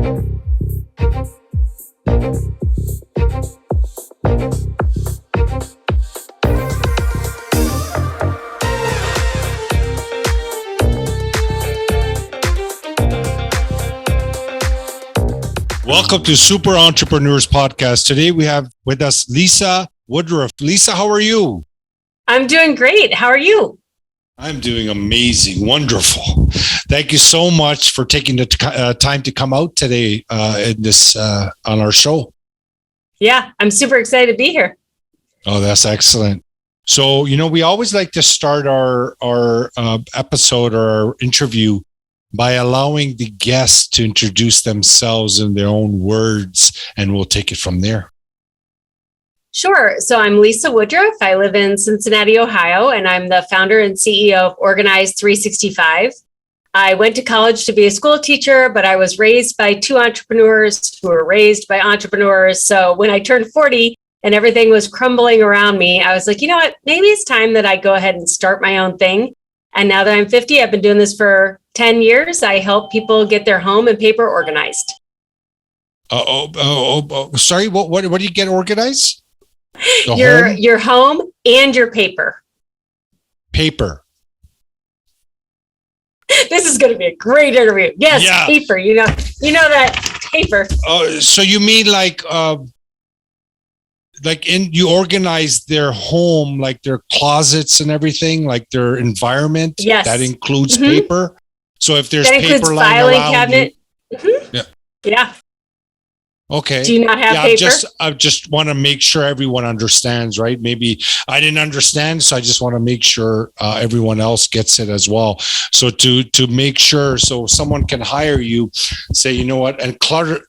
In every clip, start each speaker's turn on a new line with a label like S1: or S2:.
S1: Welcome to Super Entrepreneurs Podcast. Today we have with us Lisa Woodruff. Lisa, how are you?
S2: I'm doing great. How are you?
S1: I'm doing amazing. Wonderful. Thank you so much for taking the time to come out today in this on our show.
S2: Yeah, I'm super excited to be here.
S1: Oh, that's excellent. So, we always like to start our episode or our interview by allowing the guests to introduce themselves in their own words, and we'll take it from there.
S2: Sure. So I'm Lisa Woodruff. I live in Cincinnati, Ohio, and I'm the founder and CEO of Organize 365. I went to college to be a school teacher, but I was raised by two entrepreneurs who were raised by entrepreneurs. So when I turned 40 and everything was crumbling around me, I was like, you know what? Maybe it's time that I go ahead and start my own thing. And now that I'm 50, I've been doing this for 10 years. I help people get their home and paper organized.
S1: Sorry. What do you get organized?
S2: Your home and your paper.
S1: Paper.
S2: This is going to be a great interview. Yes, yeah. Paper. You know that paper.
S1: So you mean you organize their home, like their closets and everything, like their environment?
S2: Yes.
S1: That includes paper. So if there's paper lying
S2: filing
S1: around,
S2: cabinet. Yeah.
S1: Okay.
S2: Do you not have paper?
S1: I just want to make sure everyone understands, right? Maybe I didn't understand, so I just want to make sure everyone else gets it as well. So to make sure, so someone can hire you, say, you know what? And clutter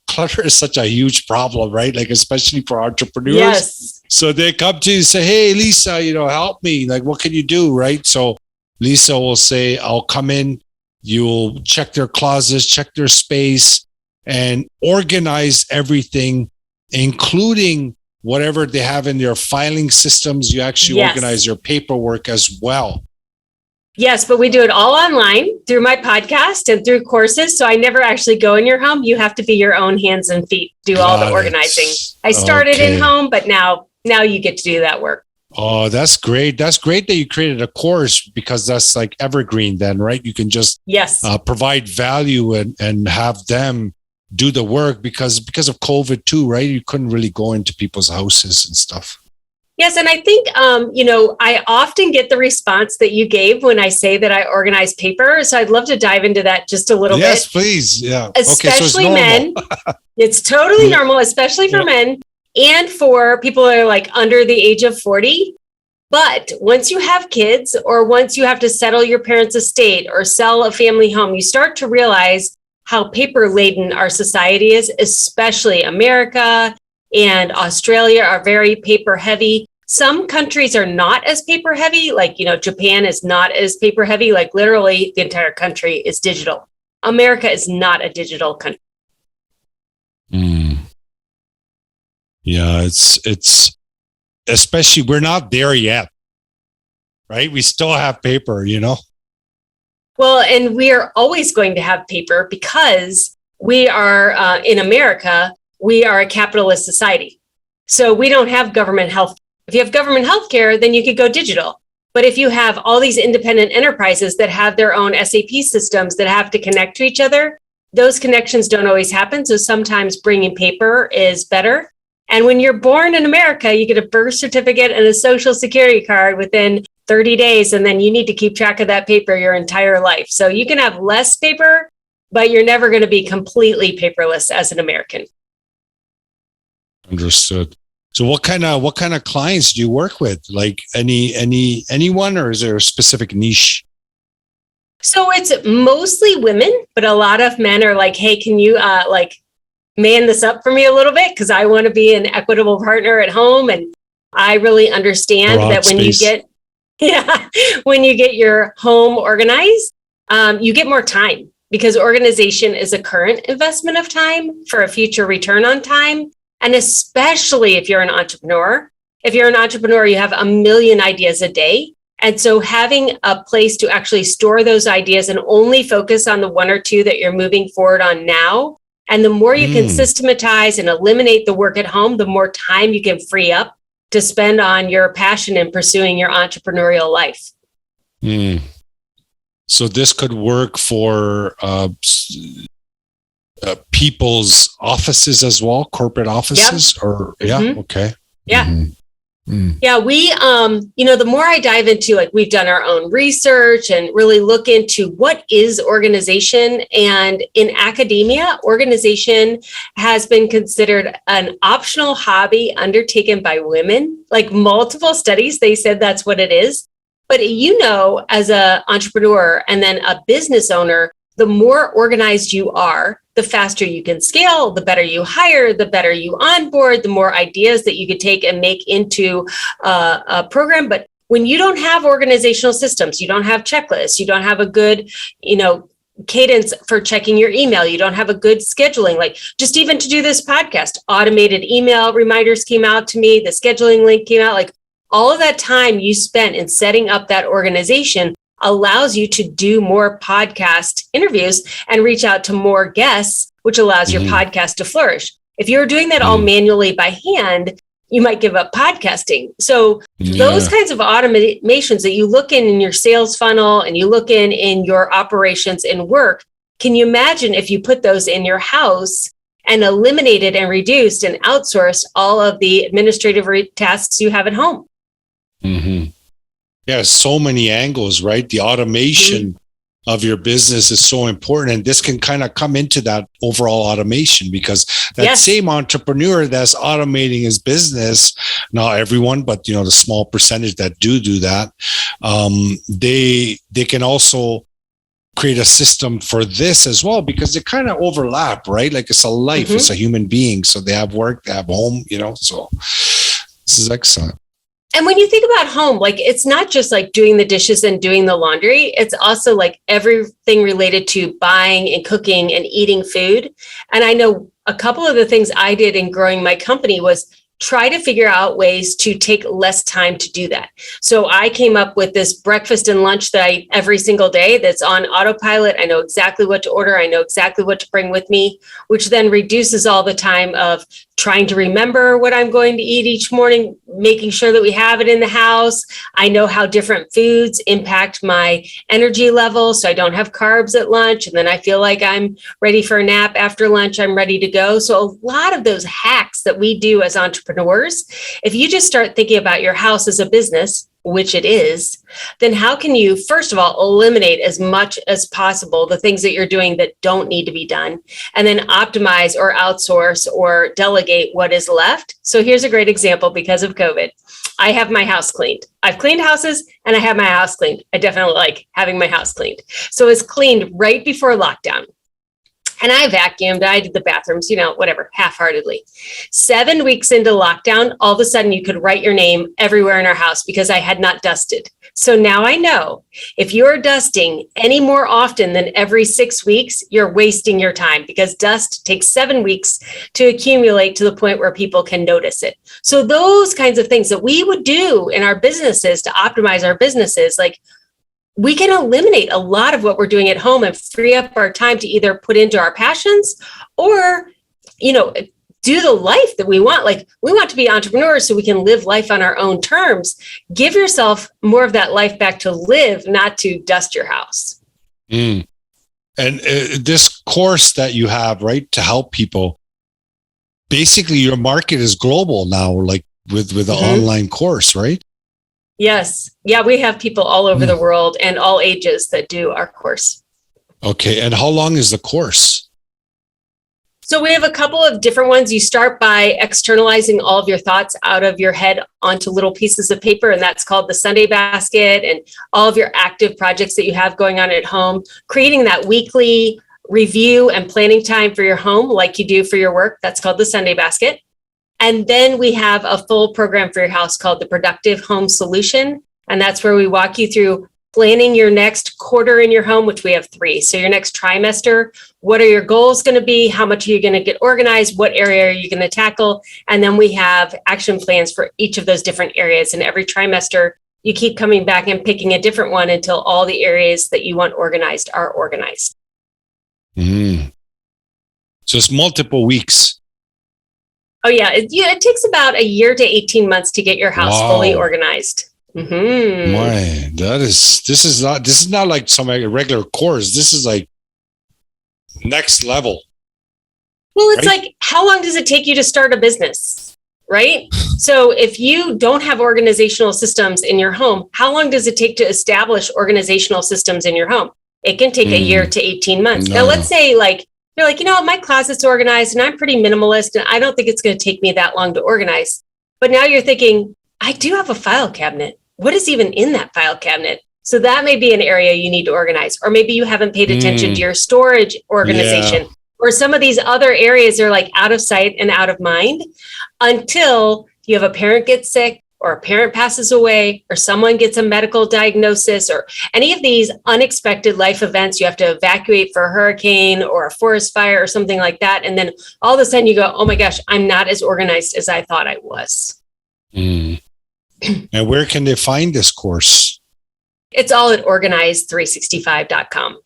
S1: is such a huge problem, right? Like especially for entrepreneurs.
S2: Yes.
S1: So they come to you and say, "Hey, Lisa, help me. Like, what can you do?" Right? So Lisa will say, "I'll come in. You'll check their closets, check their space, and organize everything, including whatever they have in their filing systems. You actually organize your paperwork as well."
S2: Yes, but we do it all online through my podcast and through courses. So I never actually go in your home. You have to be your own hands and feet, do all the organizing. I started in home, but now you get to do that work.
S1: Oh, that's great. That's great that you created a course, because that's like evergreen then, right? You can just provide value and have them do the work because of COVID too, right? You couldn't really go into people's houses and stuff.
S2: Yes. And I think, I often get the response that you gave when I say that I organize paper. So I'd love to dive into that just a little bit.
S1: Yes, please. Yeah.
S2: Especially
S1: so
S2: men. It's totally normal, especially for men and for people that are like under the age of 40. But once you have kids, or once you have to settle your parents' estate or sell a family home, you start to realize how paper laden our society is, especially America and Australia are very paper heavy. Some countries are not as paper heavy, like, Japan is not as paper heavy, like literally the entire country is digital. America is not a digital country.
S1: Yeah, it's especially, we're not there yet, right? We still have paper,
S2: Well, and we are always going to have paper because we are in America. We are a capitalist society. So we don't have government health. If you have government health care, then you could go digital. But if you have all these independent enterprises that have their own SAP systems that have to connect to each other, those connections don't always happen. So sometimes bringing paper is better. And when you're born in America, you get a birth certificate and a social security card within 30 days. And then you need to keep track of that paper your entire life. So you can have less paper, but you're never going to be completely paperless as an American.
S1: Understood. So what kind of clients do you work with? Like anyone, or is there a specific niche?
S2: So it's mostly women, but a lot of men are like, "Hey, can you man this up for me a little bit? Because I want to be an equitable partner at home." And I really understand that when you get your home organized, you get more time, because organization is a current investment of time for a future return on time. And especially if you're an entrepreneur. If you're an entrepreneur, you have a million ideas a day. And so having a place to actually store those ideas and only focus on the one or two that you're moving forward on now And the more you can systematize and eliminate the work at home, the more time you can free up to spend on your passion and pursuing your entrepreneurial life.
S1: So this could work for people's offices as well, corporate offices, okay.
S2: Yeah. Yeah, we, the more I dive into, like, we've done our own research and really look into what is organization. And in academia, organization has been considered an optional hobby undertaken by women. Like, multiple studies, they said that's what it is. But as an entrepreneur and then a business owner, the more organized you are, the faster you can scale, the better you hire, the better you onboard, the more ideas that you could take and make into a program. But when you don't have organizational systems, you don't have checklists, you don't have a good, cadence for checking your email, you don't have a good scheduling, like just even to do this podcast, automated email reminders came out to me, the scheduling link came out, like all of that time you spent in setting up that organization allows you to do more podcast interviews and reach out to more guests, which allows your podcast to flourish. If you're doing that all manually by hand, you might give up podcasting. So those kinds of automations that you look in your sales funnel and you look in your operations and work, can you imagine if you put those in your house and eliminated and reduced and outsourced all of the administrative tasks you have at home?
S1: Yeah, so many angles, right? The automation of your business is so important. And this can kind of come into that overall automation, because that same entrepreneur that's automating his business, not everyone, but the small percentage that do that, they can also create a system for this as well, because they kind of overlap, right? Like, it's a life, it's a human being. So they have work, they have home, so this is excellent.
S2: And when you think about home, like, it's not just like doing the dishes and doing the laundry. It's also like everything related to buying and cooking and eating food. And I know a couple of the things I did in growing my company was try to figure out ways to take less time to do that. So I came up with this breakfast and lunch that I eat every single day that's on autopilot. I know exactly what to order. I know exactly what to bring with me, which then reduces all the time of trying to remember what I'm going to eat each morning, making sure that we have it in the house. I know how different foods impact my energy level, so I don't have carbs at lunch. And then I feel like I'm ready for a nap after lunch. I'm ready to go. So a lot of those hacks that we do as entrepreneurs, if you just start thinking about your house as a business, which it is, then how can you, first of all, eliminate as much as possible the things that you're doing that don't need to be done, and then optimize or outsource or delegate what is left? So here's a great example. Because of COVID, I have my house cleaned. I've cleaned houses and I have my house cleaned. I definitely like having my house cleaned. So it's cleaned right before lockdown. And I vacuumed, I did the bathrooms, whatever, half-heartedly. 7 weeks into lockdown, all of a sudden you could write your name everywhere in our house because I had not dusted. So now I know if you're dusting any more often than every 6 weeks, you're wasting your time, because dust takes 7 weeks to accumulate to the point where people can notice it. So those kinds of things that we would do in our businesses to optimize our businesses, like, we can eliminate a lot of what we're doing at home and free up our time to either put into our passions or, do the life that we want. Like, we want to be entrepreneurs so we can live life on our own terms. Give yourself more of that life back to live, not to dust your house.
S1: And this course that you have, right, to help people, basically your market is global now, like with the online course, right?
S2: Yes. Yeah, we have people all over the world and all ages that do our course.
S1: Okay. And how long is the course?
S2: So we have a couple of different ones. You start by externalizing all of your thoughts out of your head onto little pieces of paper, and that's called the Sunday basket, and all of your active projects that you have going on at home, creating that weekly review and planning time for your home like you do for your work. That's called the Sunday basket. And then we have a full program for your house called the Productive Home Solution. And that's where we walk you through planning your next quarter in your home, which we have 3. So your next trimester, what are your goals going to be? How much are you going to get organized? What area are you going to tackle? And then we have action plans for each of those different areas. And every trimester, you keep coming back and picking a different one until all the areas that you want organized are organized.
S1: So it's multiple weeks.
S2: Oh yeah. It takes about a year to 18 months to get your house fully organized. Mm-hmm.
S1: My, this is not like some regular course. This is like next level.
S2: Well, it's like, how long does it take you to start a business, right? So if you don't have organizational systems in your home, how long does it take to establish organizational systems in your home? It can take a year to 18 months. Now, let's say like, you're like, my closet's organized and I'm pretty minimalist and I don't think it's going to take me that long to organize. But now you're thinking, I do have a file cabinet. What is even in that file cabinet? So that may be an area you need to organize. Or maybe you haven't paid attention to your storage organization. Yeah. Or some of these other areas are like out of sight and out of mind until you have a parent get sick or a parent passes away or someone gets a medical diagnosis or any of these unexpected life events. You have to evacuate for a hurricane or a forest fire or something like that. And then all of a sudden you go, oh my gosh, I'm not as organized as I thought I was.
S1: And where can they find this course?
S2: It's all at organized365.com.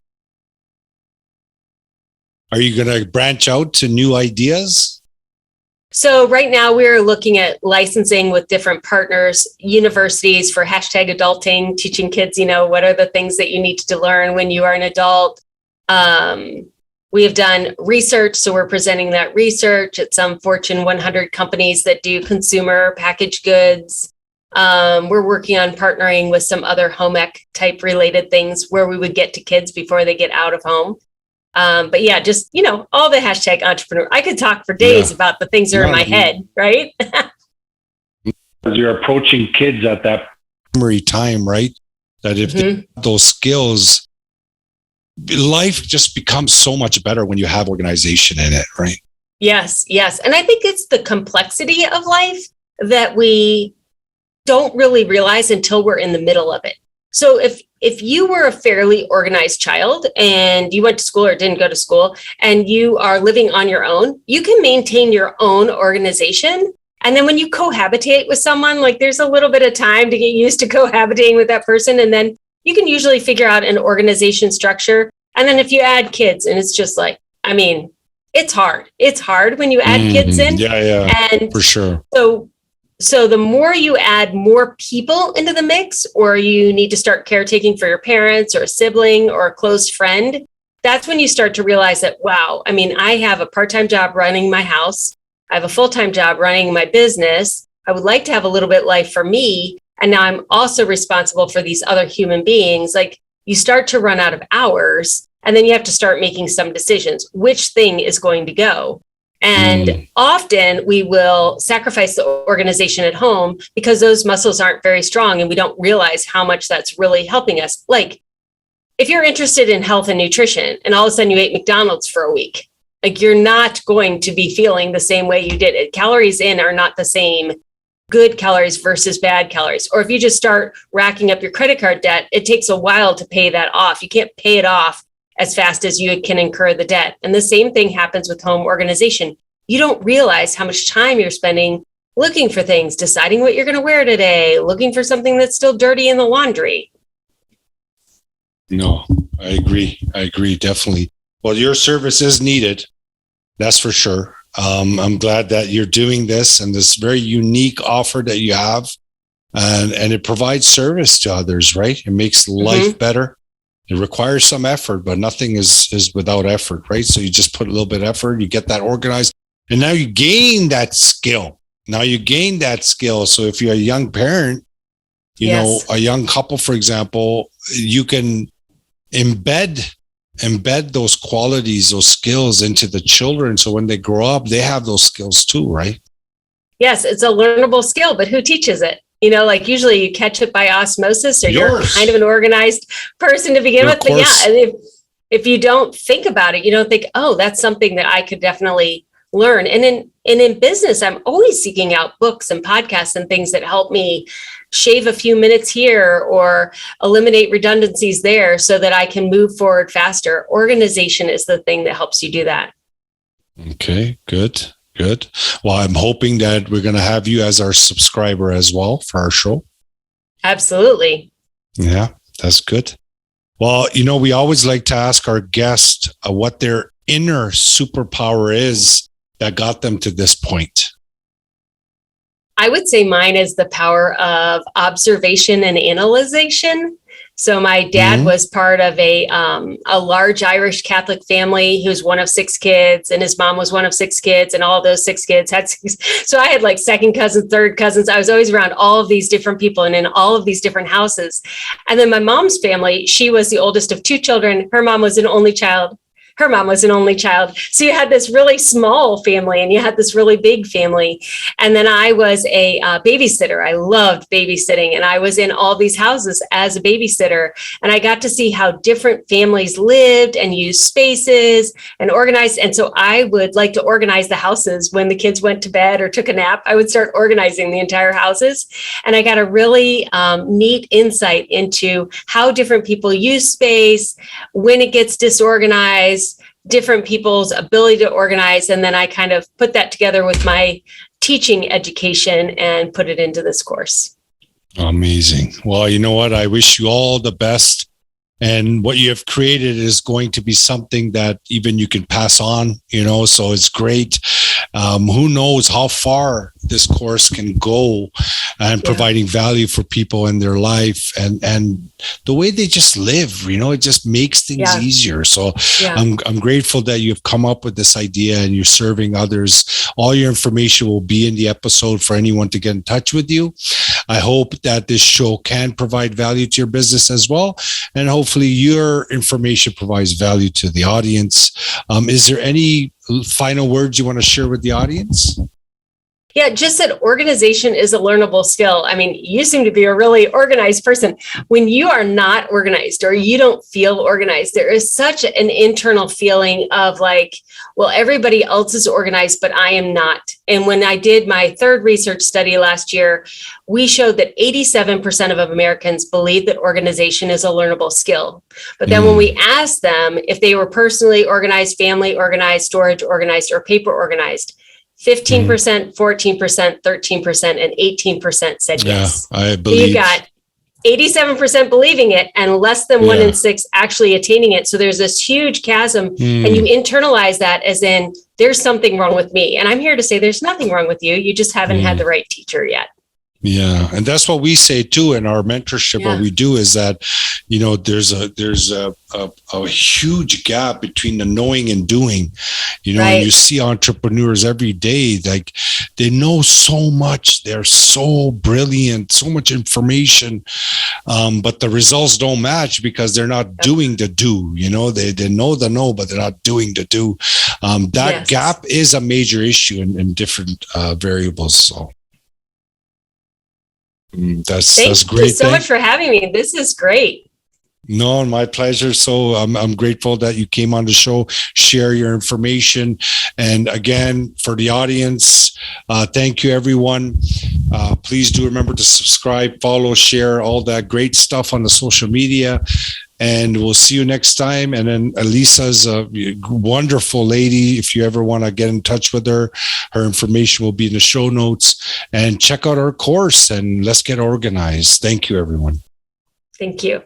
S1: Are you going to branch out to new ideas?
S2: So right now we're looking at licensing with different partners, universities for #adulting, teaching kids, what are the things that you need to learn when you are an adult. We have done research, so we're presenting that research at some Fortune 100 companies that do consumer packaged goods. We're working on partnering with some other home ec type related things where we would get to kids before they get out of home. But yeah, just, all the #entrepreneur. I could talk for days about the things that are in my head, right?
S1: As you're approaching kids at that primary time, right? That if they have those skills, life just becomes so much better when you have organization in it, right?
S2: Yes. And I think it's the complexity of life that we don't really realize until we're in the middle of it. So if you were a fairly organized child and you went to school or didn't go to school and you are living on your own, you can maintain your own organization. And then when you cohabitate with someone, like there's a little bit of time to get used to cohabitating with that person. And then you can usually figure out an organization structure. And then if you add kids, and it's just like, it's hard. It's hard when you add kids in.
S1: Yeah, and for sure.
S2: So the more you add more people into the mix, or you need to start caretaking for your parents or a sibling or a close friend, that's when you start to realize that, wow, I have a part-time job running my house. I have a full-time job running my business. I would like to have a little bit of life for me. And now I'm also responsible for these other human beings. Like you start to run out of hours and then you have to start making some decisions. Which thing is going to go? And often we will sacrifice the organization at home because those muscles aren't very strong and we don't realize how much that's really helping us. Like if you're interested in health and nutrition and all of a sudden you ate McDonald's for a week, like you're not going to be feeling the same way you did it. Calories in are not the same, good calories versus bad calories. Or if you just start racking up your credit card debt, it takes a while to pay that off. You can't pay it off as fast as you can incur the debt. And the same thing happens with home organization. You don't realize how much time you're spending looking for things, deciding what you're going to wear today, looking for something that's still dirty in the laundry.
S1: No, I agree, definitely. Well, your service is needed. That's for sure. I'm glad that you're doing this and this very unique offer that you have. And it provides service to others, right? It makes life better. It requires some effort, but nothing is without effort, right? So you just put a little bit of effort, you get that organized, and now you gain that skill. So if you're a young parent, know, a young couple, for example, you can embed those qualities, those skills into the children. So when they grow up, they have those skills too, right?
S2: Yes, it's a learnable skill, but who teaches it? Like usually you catch it by osmosis, or you're kind of an organized person to begin with. But yeah, if you don't think about it, you don't think, oh, that's something that I could definitely learn. And in business, I'm always seeking out books and podcasts and things that help me shave a few minutes here or eliminate redundancies there so that I can move forward faster. Organization is the thing that helps you do that.
S1: Okay, good. Well, I'm hoping that we're going to have you as our subscriber as well for our show.
S2: Absolutely.
S1: Yeah, that's good. Well, we always like to ask our guests what their inner superpower is that got them to this point?
S2: I would say mine is the power of observation and analyzation. So my dad was part of a large Irish Catholic family. He was one of 6 kids, and his mom was one of 6 kids, and all of those 6 kids had 6. So I had like second cousins, third cousins. I was always around all of these different people and in all of these different houses. And then my mom's family, she was the oldest of 2 children. Her mom was an only child. Her mom was an only child. So you had this really small family and you had this really big family. And then I was a babysitter. I loved babysitting. And I was in all these houses as a babysitter. And I got to see how different families lived and used spaces and organized. And so I would like to organize the houses when the kids went to bed or took a nap. I would start organizing the entire houses. And I got a really neat insight into how different people use space, when it gets disorganized, different people's ability to organize. And then I kind of put that together with my teaching education and put it into this course.
S1: Amazing. Well, you know what? I wish you all the best. And what you have created is going to be something that even you can pass on, so it's great. Who knows how far this course can go and providing value for people in their life and the way they just live, it just makes things easier. So I'm grateful that you've come up with this idea and you're serving others. All your information will be in the episode for anyone to get in touch with you. I hope that this show can provide value to your business as well. And hopefully your information provides value to the audience. Is there any final words you want to share with the audience?
S2: Yeah, just that organization is a learnable skill. I mean, you seem to be a really organized person. When you are not organized or you don't feel organized, there is such an internal feeling of like, well, everybody else is organized, but I am not. And when I did my 3rd research study last year, we showed that 87% of Americans believe that organization is a learnable skill. But then when we asked them if they were personally organized, family organized, storage organized, or paper organized, 15%, 14%, 13%, and 18% said yes.
S1: Yeah, I believe.
S2: So you got 87% believing it and less than 1 in 6 actually attaining it. So there's this huge chasm and you internalize that as in there's something wrong with me. And I'm here to say there's nothing wrong with you. You just haven't had the right teacher yet.
S1: Yeah. And that's what we say too in our mentorship. What we do is that, there's a huge gap between the knowing and doing, and you see entrepreneurs every day, like they know so much, they're so brilliant, so much information, but the results don't match because they're not doing the do, they know the know, but they're not doing the do. That gap is a major issue in different variables. So. That's great.
S2: Thank you so much for having me. This is great.
S1: No, my pleasure. So I'm grateful that you came on the show, share your information. And again, for the audience, thank you, everyone. Please do remember to subscribe, follow, share all that great stuff on the social media. And we'll see you next time. And then Lisa's a wonderful lady. If you ever want to get in touch with her, her information will be in the show notes. And check out our course and let's get organized. Thank you, everyone.
S2: Thank you.